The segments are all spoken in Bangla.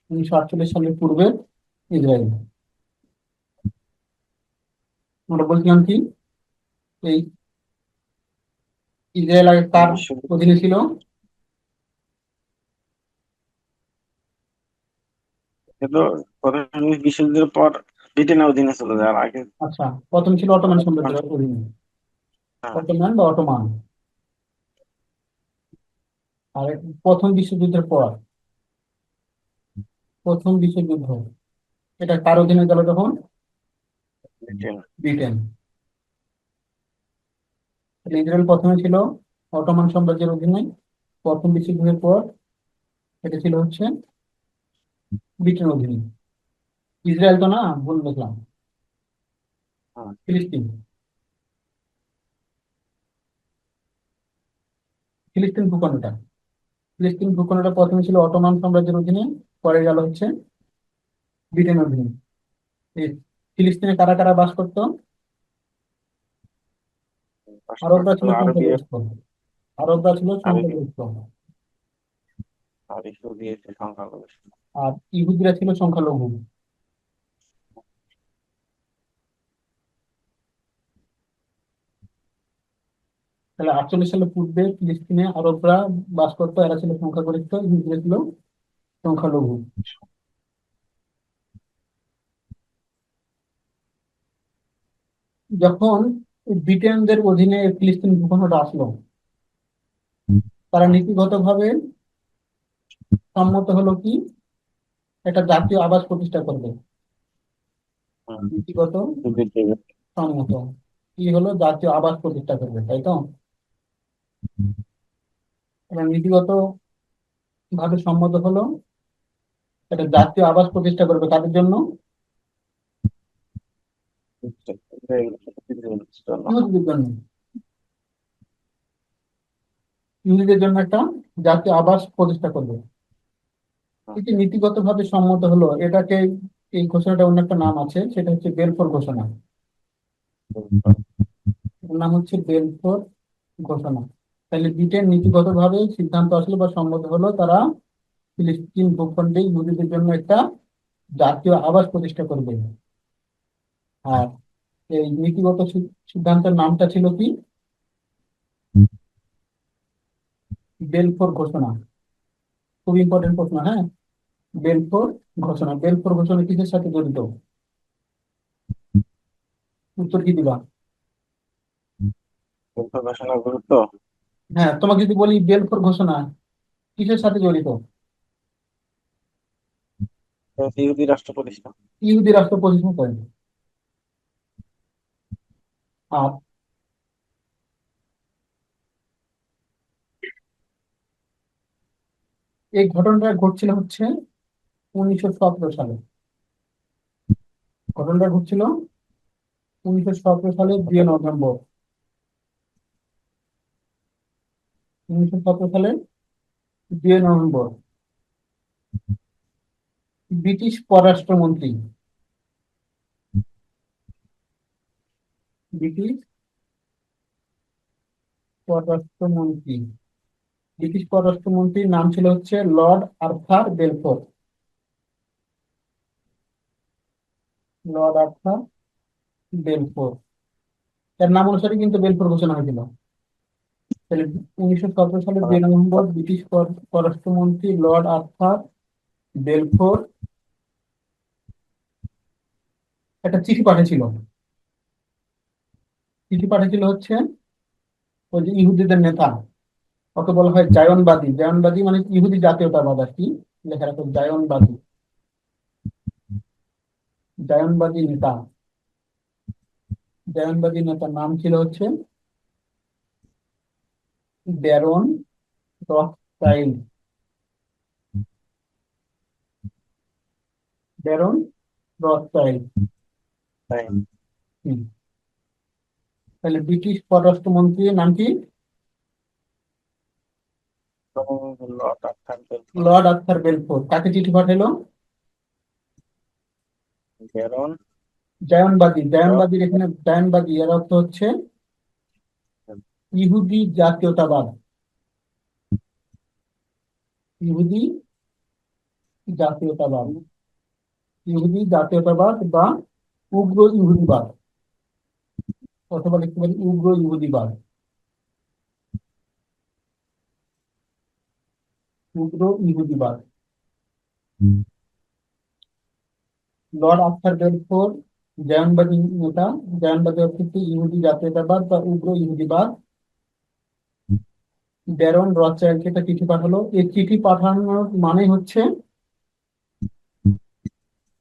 সালের পূর্বে ইসরায়েল। আমরা বলছিলাম কি, এই ইসরায়েল আগে কার বিশ্বযুদ্ধ অধীনে ছিল? তো প্রথম বিশ্বযুদ্ধের পর ব্রিটেনের অধীনে চলে যায়, আর আগে আচ্ছা, প্রথম ছিল অটোমান অটোমান। সাম্রাজ্যের অধীনে, হ্যাঁ, অটোমান বা অটোমান। আর প্রথম বিশ্বযুদ্ধের পর, প্রথম বিশ্বযুদ্ধ, এটা কার অধীনে গেল তখন? ব্রিটেন। ব্রিটেন। তাহলে ইসরায়েল প্রথমে ছিল অটোমান সাম্রাজ্যের অধীনে, প্রথম বিশ্বযুদ্ধের পর এটা ছিল হচ্ছে ব্রিটেনের অধীনে। ইসরায়েল তো না, ভুল দেখলাম, হ্যাঁ, ফিলিস্তিন। ফিলিস্তিন ভূখণ্ডটা, ফিলিস্তিন ভূখণ্ডটা প্রথমে ছিল অটোমান সাম্রাজ্যের অধীনে, পরে গেল হচ্ছে ব্রিটেনের অধীনে। এই ফিলিস্তিনে কারা কারা বাস করতো? আরবরা পাশ্চাত্য ছিল আরবি সংখ্যাগরিষ্ঠ, আরবরা ছিল আরবি সংখ্যাগরিষ্ঠ, আর ইস্যু দিয়েছে সংখ্যালঘু। আর ইহুদিরা ছিল সংখ্যালঘু। তাহলে 48 সালের পূর্বে ফিলিস্তিনে আরবরা বাস করতো, এরা ছিল সংখ্যাগরিষ্ঠ, ইহুদিরা ছিল সংখ্যালঘু। যখন এই ব্রিটেনদের অধীনে এই ফিলিস্তিন ভূখণ্ডটা আসলো, তারা নীতিগতভাবে সম্মত হলো কি একটা জাতীয় আবাস প্রতিষ্ঠা করবে। নীতিগত সম্মত কি হলো, জাতীয় আবাস প্রতিষ্ঠা করবে, তাই তো? তারা নীতিগত ভাবে সম্মত হলো একটা জাতীয় আবাস প্রতিষ্ঠা করবে, কাদের জন্য? ইহুদিদের জন্য। ইহুদিদের জন্য একটা জাতীয় আবাস প্রতিষ্ঠা করবে। এই যে নীতিগত ভাবে সম্মত হলো, এটাকে, এই ঘোষণাটা অন্য একটা নাম আছে, সেটা হচ্ছে বেলফোর ঘোষণা। এর নাম হচ্ছে বেলফোর ঘোষণা। তাহলে ব্রিটেন নীতিগত ভাবে সিদ্ধান্ত আসলো বা সম্মত হলো, তারা ফিলিস্তিন ভূখণ্ডে ইহুদিদের জন্য একটা জাতীয় আবাস প্রতিষ্ঠা করবে। আর এই নীতিগত সিদ্ধান্তের নামটা ছিল কি? বেলফোর ঘোষণা। খুব ইম্পর্টেন্ট প্রশ্ন, হ্যাঁ। বেলফোর ঘোষণা, বেলফোর ঘোষণা কিসের সাথে জড়িত? উত্তর কি দিবা? ঘোষণার গুরুত্ব হ্যাঁ, তোমাকে যদি বলি বেলফোর ঘোষণা কিসের সাথে জড়িত? ইহুদি রাষ্ট্র প্রতিষ্ঠা। ইহুদি রাষ্ট্র প্রতিষ্ঠা করেন। আর এই ঘটনাটা ঘটছিল হচ্ছে 1917 সালে। ঘটনাটা ঘটছিল 1917 সালে 2 নভেম্বর। 1917 সালে 2 নভেম্বর ব্রিটিশ পররাষ্ট্রমন্ত্রী, ব্রিটিশ পররাষ্ট্রমন্ত্রী, ব্রিটিশ পররাষ্ট্রমন্ত্রীর নাম ছিল হচ্ছে Lord Arthur Balfour. Lord Arthur Balfour, এর নাম অনুসারে কিন্তু বেলফোর ঘোষণা হয়েছিল। তাহলে 1917 সালের 2 নভেম্বর ব্রিটিশ পররাষ্ট্রমন্ত্রী লর্ড আর্থার বেলফোর একটা চিঠি পাঠিয়েছিল। চিঠি পাঠিয়েছিল হচ্ছে ওই যে ইহুদিদের নেতা, ওকে বলা হয় জায়নবাদী। জায়নবাদী মানে ইহুদি জাতীয়তাবাদ আর কি, লেখা রাখো জায়নবাদী। জায়নবাদী নেতা, জায়নবাদী নেতার নাম ছিল হচ্ছে ব্যারন রথস্টাইল্ড। ব্যারন রথস্টাইল্ড। তাই হুম। তাহলে ব্রিটিশ পররাষ্ট্রমন্ত্রীর নাম কি? Lord Arthur Lord Arthur Balfour. কাকে চিঠি পাঠালো? বেরন জায়নবাদী। জায়নবাদীর এখানে জায়নবাদী এর অর্থ হচ্ছে ইহুদি জাতীয়তাবাদ। ইহুদি জাতীয়তাবাদ, ইহুদি জাতীয়তাবাদ বা উগ্র ইহুদিবাদ, অথবা লিখতে পারি উগ্র ইহুদিবাদ, উগ্র ইহুদিবাদ। লর্ড আর্থার বেলফোর জায়নবাদী নেতা। জায়নবাদী অর্থ হচ্ছে ইহুদি জাতীয়তাবাদ বা উগ্র ইহুদিবাদ। ব্যারন রথচাইল্ডকে একটা চিঠি পাঠালো। এই চিঠি পাঠানোর মানে হচ্ছে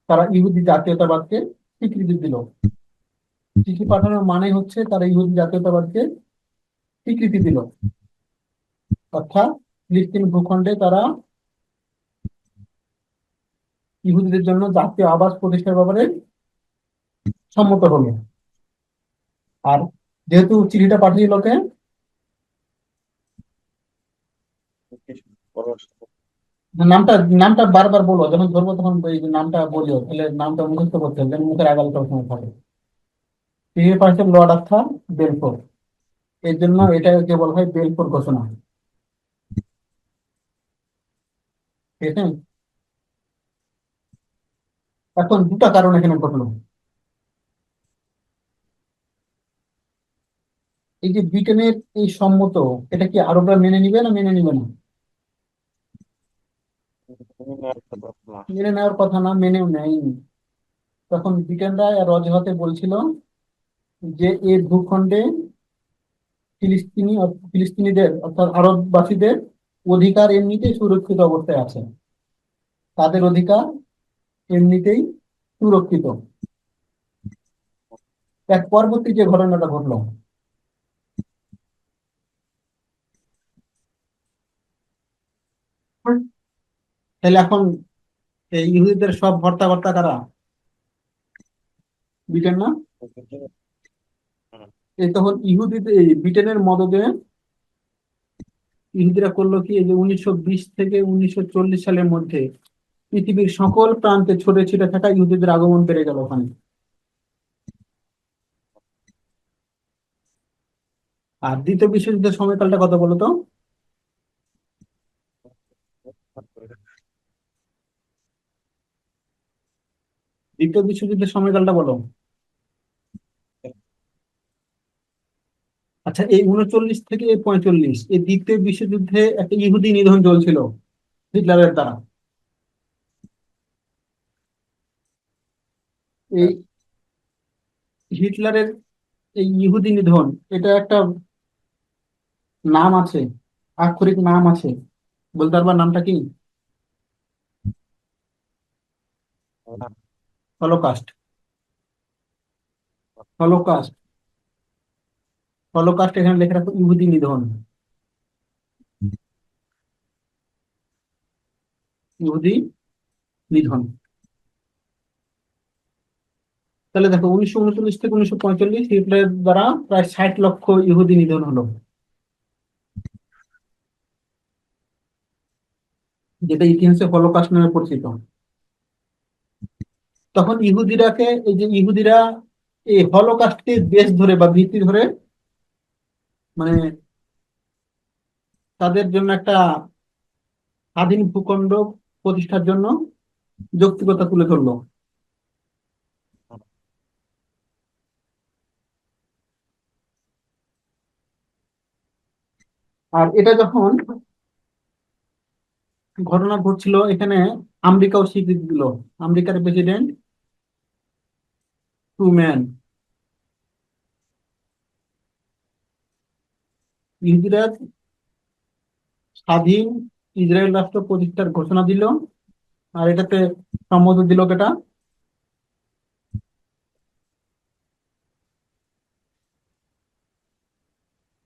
তারা ইহুদি জাতীয়তাবাদকে স্বীকৃতি দিল। চিঠি পাঠানোর মানে হচ্ছে তারা ইহুদি জাতীয়তাবাদকে স্বীকৃতি দিল, অর্থাৎ ফিলিস্তিন ভূখণ্ডে তারা ইহুদিদের জন্য জাতীয় আবাস প্রতিষ্ঠার ব্যাপারে সম্মত হলো। আর যেহেতু চিঠিটা পাঠিয়ে লোকে, নামটা নামটা বারবার বলো, যখন ধরবো তখন এই যে নামটা বলিও, তাহলে নামটা মুখস্থ করতে হবে যেন মুখের আগালে সবসময় থাকে। চিঠি পাঠিয়েছে লর্ড আর্থার বেলফোর, এর জন্য এটাকে বলা হয় বেলফোর ঘোষণা। ঠিক আছে। এখন দুটা কারণ এখানে ঘটলো। এই যে ব্রিটেনের এই সম্মত, এটা কি আরবরা মেনে নিবে না মেনে নিবে না? মেনে নেওয়ার কথা না, মেনেও নেয়নি। তখন ব্রিটেনরা আর অজুহাতে বলছিল যে এই ভূখণ্ডে ফিলিস্তিনিদের অর্থাৎ আরববাসীদের অধিকার এমনিতেই সুরক্ষিত অবস্থায় আছে, তাদের অধিকার এমনিতেই সুরক্ষিত। এক পরবর্তী যে ঘটনাটা ঘটলো, তাহলে এখন এই ইহুদিদের সব হর্তাকর্তা কারা? ব্রিটেন না? এই তখন ইহুদিদের এই ব্রিটেনের মদদে ইহুদিরা করলো কি, এই যে 1920 থেকে 1940 সালের মধ্যে পৃথিবীর সকল প্রান্তে ছড়িয়ে ছিটে থাকা ইহুদিদের আগমন বেড়ে গেল ওখানে। আর দ্বিতীয় বিশ্বযুদ্ধের সময়কালটা কত বলতো? দ্বিতীয় বিশ্বযুদ্ধের সময়কালটা বলো। আচ্ছা, এই 39 থেকে এই 45, এই দ্বিতীয় বিশ্বযুদ্ধে একটা ইহুদি নিধন চলছিল হিটলারের দ্বারা। এই হিটলারের এই ইহুদি নিধন, এটা একটা নাম আছে, আক্ষরিক নাম আছে, বলতে পারবা নামটা কি? হলোকাস্ট। হলোকাস্ট। হলোকাস্ট এখানে লেখা রাখো ইহুদি নিধন। ইহুদি নিধন। তাহলে দেখো 1939 থেকে 1945 হিটলারের দ্বারা প্রায় 60 লক্ষ ইহুদি নিধন হলো, যেটা ইতিহাসে হলোকাস্ট নামে পরিচিত। তখন ইহুদিরাকে, এই যে ইহুদিরা এই হলোকাস্টকে বেস ধরে বা ভিত্তি ধরে, মানে তাদের জন্য একটা স্বাধীন ভূখণ্ড প্রতিষ্ঠার জন্য যৌক্তিকতা তুলে ধরলো। আর এটা যখন ঘটনা ঘটছিল এখানে, আমেরিকাও স্বীকৃতি দিল। আমেরিকার প্রেসিডেন্ট ট্রুম্যান ইহুদিরা স্বাধীন ইসরায়েল রাষ্ট্র প্রতিষ্ঠার ঘোষণা দিল। আর এটাতে সম্মত দিল কেটা?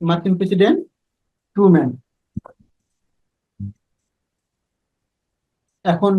মার্কিন প্রেসিডেন্ট ট্রুম্যান। এখন